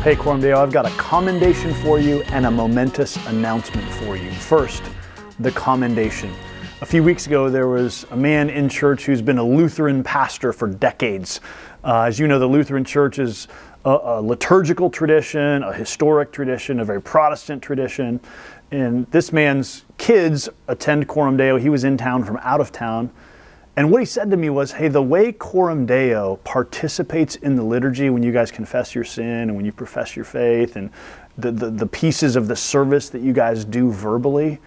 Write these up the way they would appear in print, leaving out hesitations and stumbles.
Hey, Coram Deo, I've got a commendation for you and a momentous announcement for you. First, the commendation. A few weeks ago, there was a man in church who's been a Lutheran pastor for decades. As you know, the Lutheran Church is a liturgical tradition, a historic tradition, a very Protestant tradition. And this man's kids attend Coram Deo. He was in town from out of town. And what he said to me was, hey, the way Coram Deo participates in the liturgy when you guys confess your sin and when you profess your faith and the pieces of the service that you guys do verbally,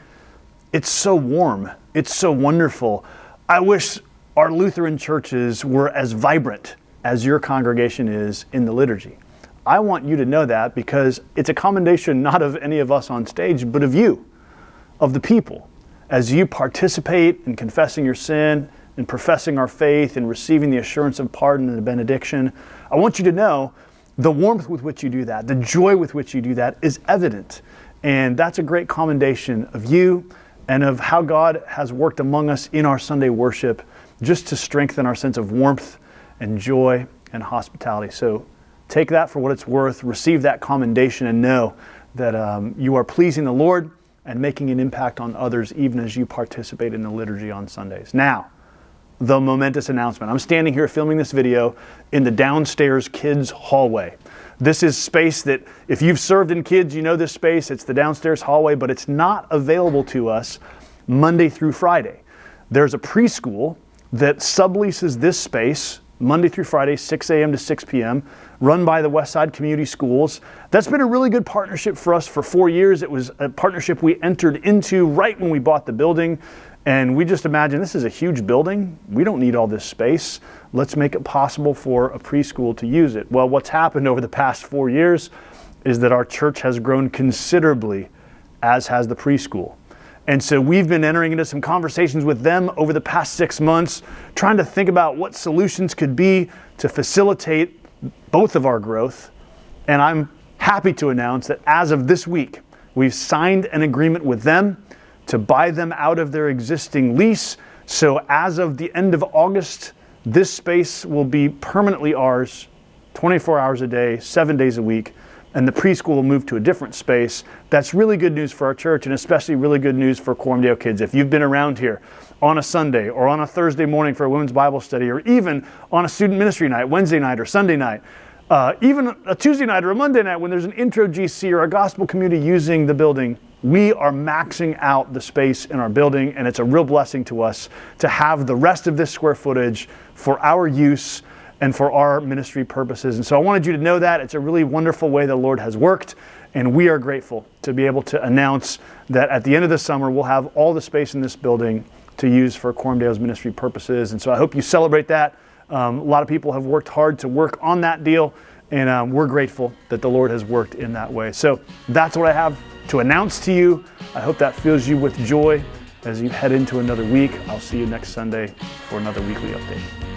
it's so warm. It's so wonderful. I wish our Lutheran churches were as vibrant as your congregation is in the liturgy. I want you to know that because it's a commendation not of any of us on stage, but of you, of the people. As you participate in confessing your sin, in professing our faith and receiving the assurance of pardon and the benediction, I want you to know the warmth with which you do that, the joy with which you do that is evident. And that's a great commendation of you and of how God has worked among us in our Sunday worship just to strengthen our sense of warmth and joy and hospitality. So take that for what it's worth, receive that commendation, and know that you are pleasing the Lord and making an impact on others even as you participate in the liturgy on Sundays. Now, the momentous announcement. I'm standing here filming this video in the downstairs kids hallway. This is space that if you've served in kids, you know this space. It's the downstairs hallway, but it's not available to us Monday through Friday. There's a preschool that subleases this space Monday through Friday, 6 a.m. to 6 p.m., run by the Westside Community Schools. That's been a really good partnership for us for 4 years. It was a partnership we entered into right when we bought the building. And we just imagine this is a huge building. We don't need all this space. Let's make it possible for a preschool to use it. Well, what's happened over the past 4 years is that our church has grown considerably, as has the preschool. And so we've been entering into some conversations with them over the past 6 months, trying to think about what solutions could be to facilitate both of our growth. And I'm happy to announce that as of this week, we've signed an agreement with them to buy them out of their existing lease. So as of the end of August, this space will be permanently ours, 24 hours a day, 7 days a week, and the preschool will move to a different space. That's really good news for our church, and especially really good news for Coram Deo kids. If you've been around here on a Sunday or on a Thursday morning for a women's Bible study, or even on a student ministry night, Wednesday night or Sunday night, even a Tuesday night or a Monday night when there's an intro GC or a gospel community using the building, we are maxing out the space in our building, and it's a real blessing to us to have the rest of this square footage for our use and for our ministry purposes. And so I wanted you to know that. It's a really wonderful way the Lord has worked, and we are grateful to be able to announce that at the end of the summer, we'll have all the space in this building to use for Coram Deo's ministry purposes. And so I hope you celebrate that. A lot of people have worked hard to work on that deal, and we're grateful that the Lord has worked in that way. So that's what I have to announce to you. I hope that fills you with joy as you head into another week. I'll see you next Sunday for another weekly update.